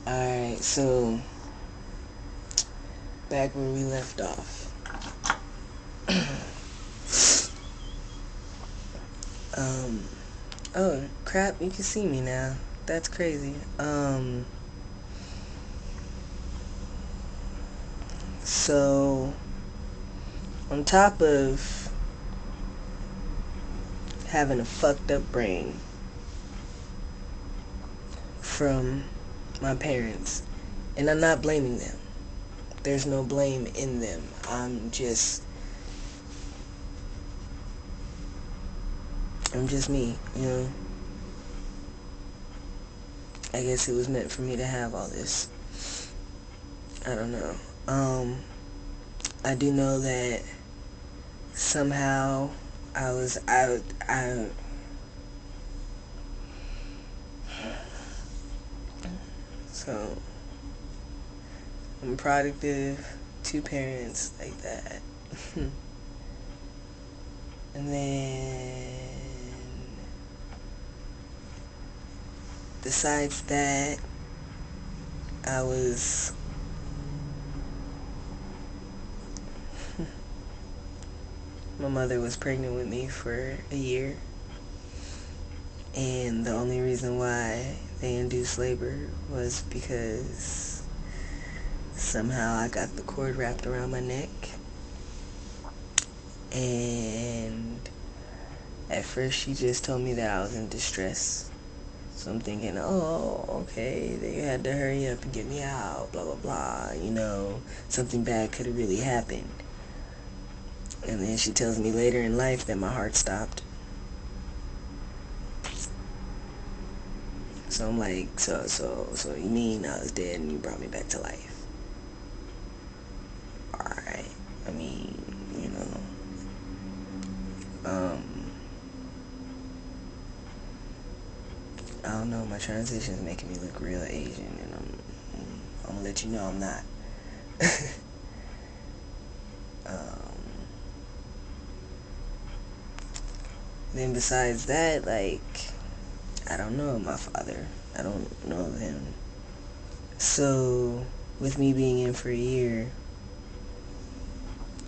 Alright, so back where we left off. um oh crap, you can see me now. That's crazy. So on top of having a fucked up brain from my parents, and I'm not blaming them. There's no blame in them. I'm just me, you know. I guess it was meant for me to have all this. I don't know. I do know that somehow I so I'm a product of two parents like that. And then besides that, I was my mother was pregnant with me for a year, and the only reason why they induced labor was because somehow I got the cord wrapped around my neck. And at first she just told me that I was in distress. So I'm thinking, oh, okay, they had to hurry up and get me out, blah, blah, blah. You know, something bad could have really happened. And then she tells me later in life that my heart stopped. So I'm like, so you mean I was dead and you brought me back to life? Alright. I mean, you know. I don't know, my transition is making me look real Asian, and I'm gonna let you know I'm not. um, then besides that, like, I don't know my father. I don't know him. So, with me being in for a year,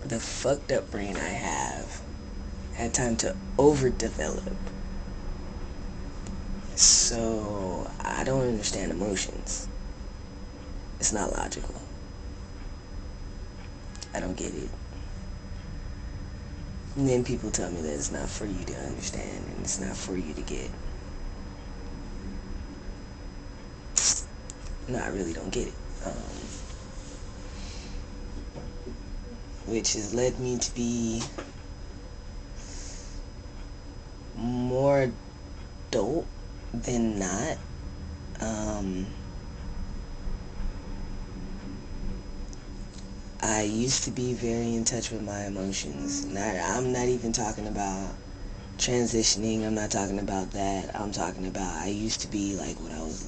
the fucked up brain I have had time to overdevelop. So, I don't understand emotions. It's not logical. I don't get it. And then people tell me that it's not for you to understand and it's not for you to get. No, I really don't get it. Which has led me to be more adult than not. I used to be very in touch with my emotions. I'm not even talking about transitioning. I'm not talking about that. I'm talking about I used to be like when I was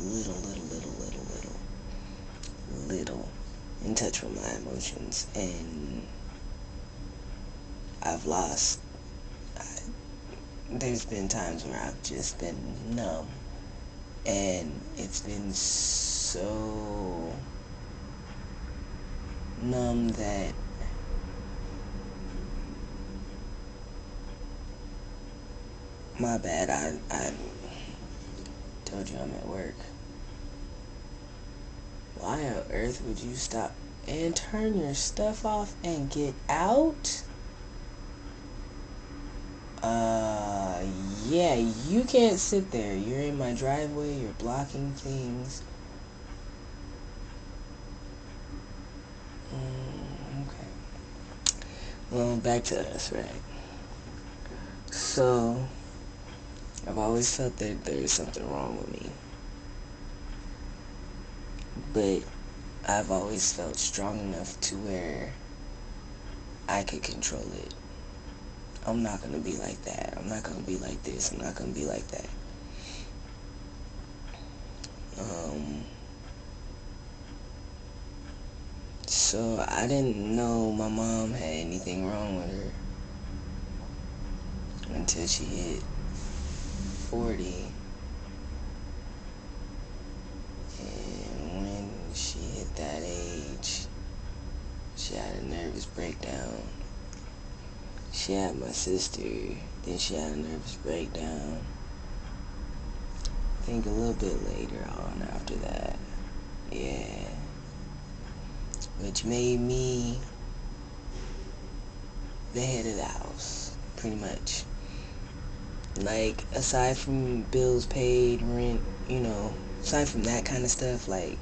little in touch with my emotions, and I've lost. There's been times where I've just been numb, and it's been so numb that my bad. I told you I'm at work. Why on earth would you stop and turn your stuff off and get out? Yeah, you can't sit there. You're in my driveway, you're blocking things. Okay. Well, back to us, right? So, I've always felt that there's something wrong with me. But I've always felt strong enough to where I could control it. I'm not gonna be like that. I'm not gonna be like this. I'm not gonna be like that. So I didn't know my mom had anything wrong with her until she hit 40. And when nervous breakdown. She had my sister, then she had a nervous breakdown. I think a little bit later on after that. Yeah. Which made me the head of the house, pretty much. Like, aside from bills paid, rent, aside from that kind of stuff, like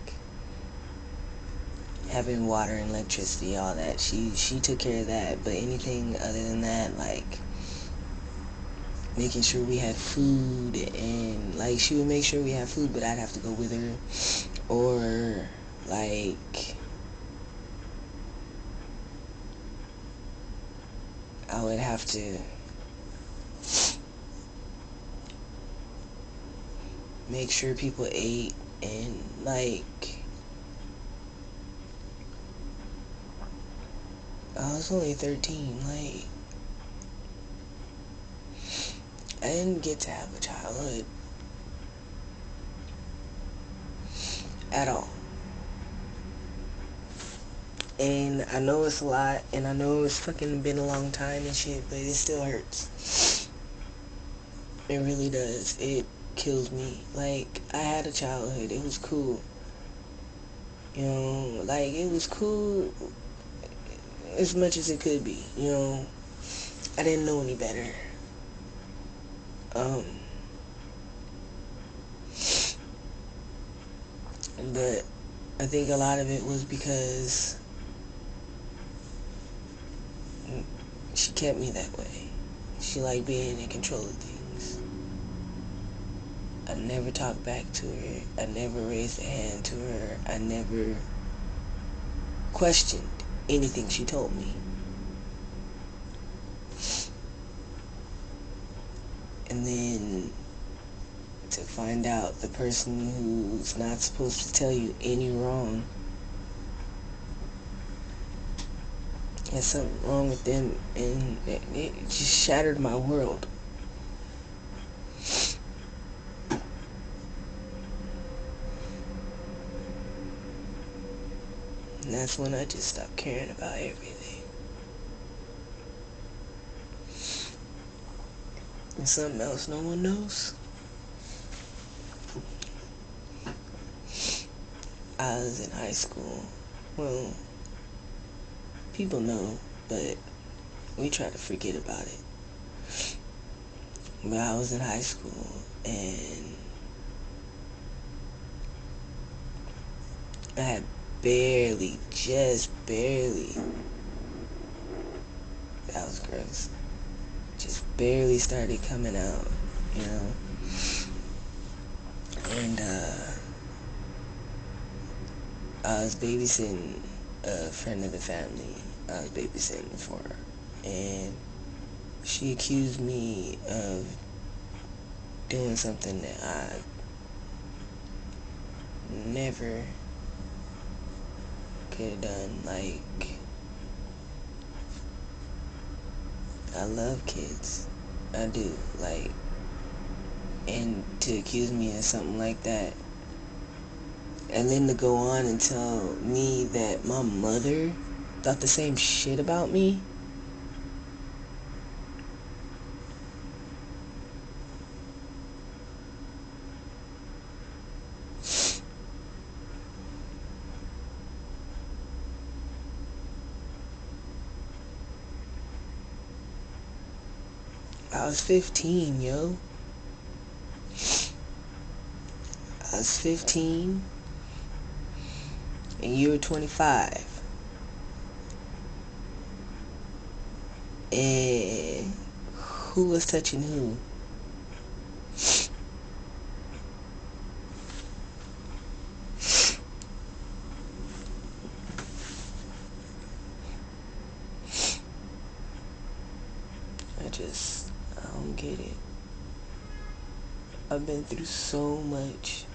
having water and electricity, all that, she took care of that. But anything other than that, like making sure we had food, and like she would make sure we had food, but I'd have to go with her, or like I would have to make sure people ate, and like I was only 13, like I didn't get to have a childhood at all. And I know it's a lot, and I know it's fucking been a long time and shit, but it still hurts. It really does. It kills me. Like, I had a childhood. It was cool. Like, it was cool as much as it could be. I didn't know any better. But I think a lot of it was because she kept me that way. She liked being in control of things. I never talked back to her. I never raised a hand to her. I never questioned anything she told me. And then to find out the person who's not supposed to tell you any wrong has something wrong with them, and it just shattered my world. And that's when I just stopped caring about everything. And something else no one knows. I was in high school. Well, people know, but we try to forget about it. But I was in high school, and I had just barely, that was gross, just barely started coming out, and I was babysitting a friend of the family. I was babysitting for her, and she accused me of doing something that I never could have done. Like, I love kids. I do. Like, and to accuse me of something like that, and then to go on and tell me that my mother thought the same shit about me. I was 15, yo. I was 15, and you were 25. And who was touching who? I don't get it. I've been through so much,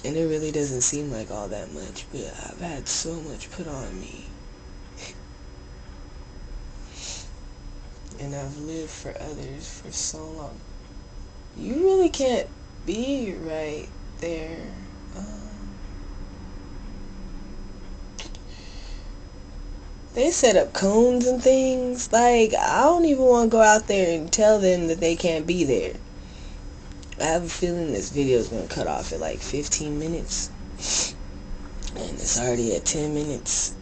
and it really doesn't seem like all that much, but I've had so much put on me. And I've lived for others for so long. You really can't be right there. They set up cones and things. Like, I don't even want to go out there and tell them that they can't be there. I have a feeling this video is going to cut off at like 15 minutes. And it's already at 10 minutes.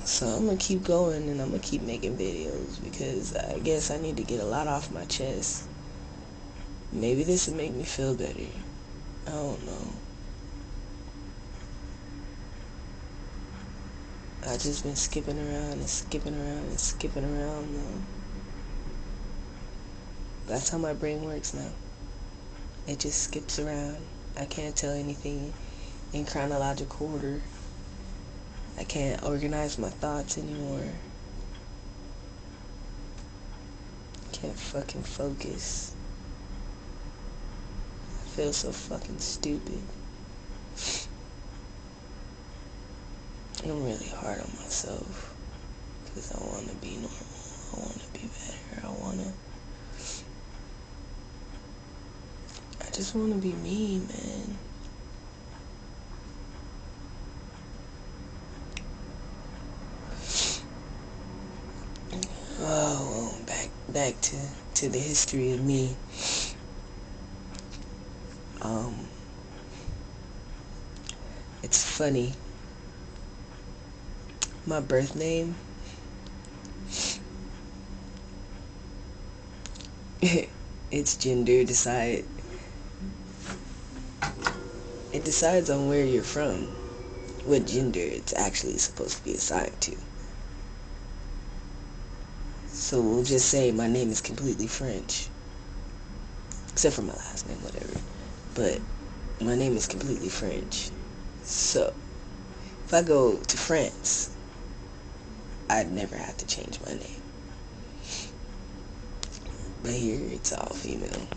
So I'm going to keep going and I'm going to keep making videos because I guess I need to get a lot off my chest. Maybe this will make me feel better. I don't know. I just been skipping around and skipping around and skipping around though. That's how my brain works now. It just skips around. I can't tell anything in chronological order. I can't organize my thoughts anymore. Can't fucking focus. I feel so fucking stupid. I'm really hard on myself because I want to be normal. I want to be better. I just want to be me, man. Oh, well, back to the history of me. It's funny. My birth name, its gender it decides on where you're from, what gender it's actually supposed to be assigned to. So we'll just say my name is completely French, except for my last name, whatever. But my name is completely French. So if I go to France, I'd never have to change my name. But here it's all female.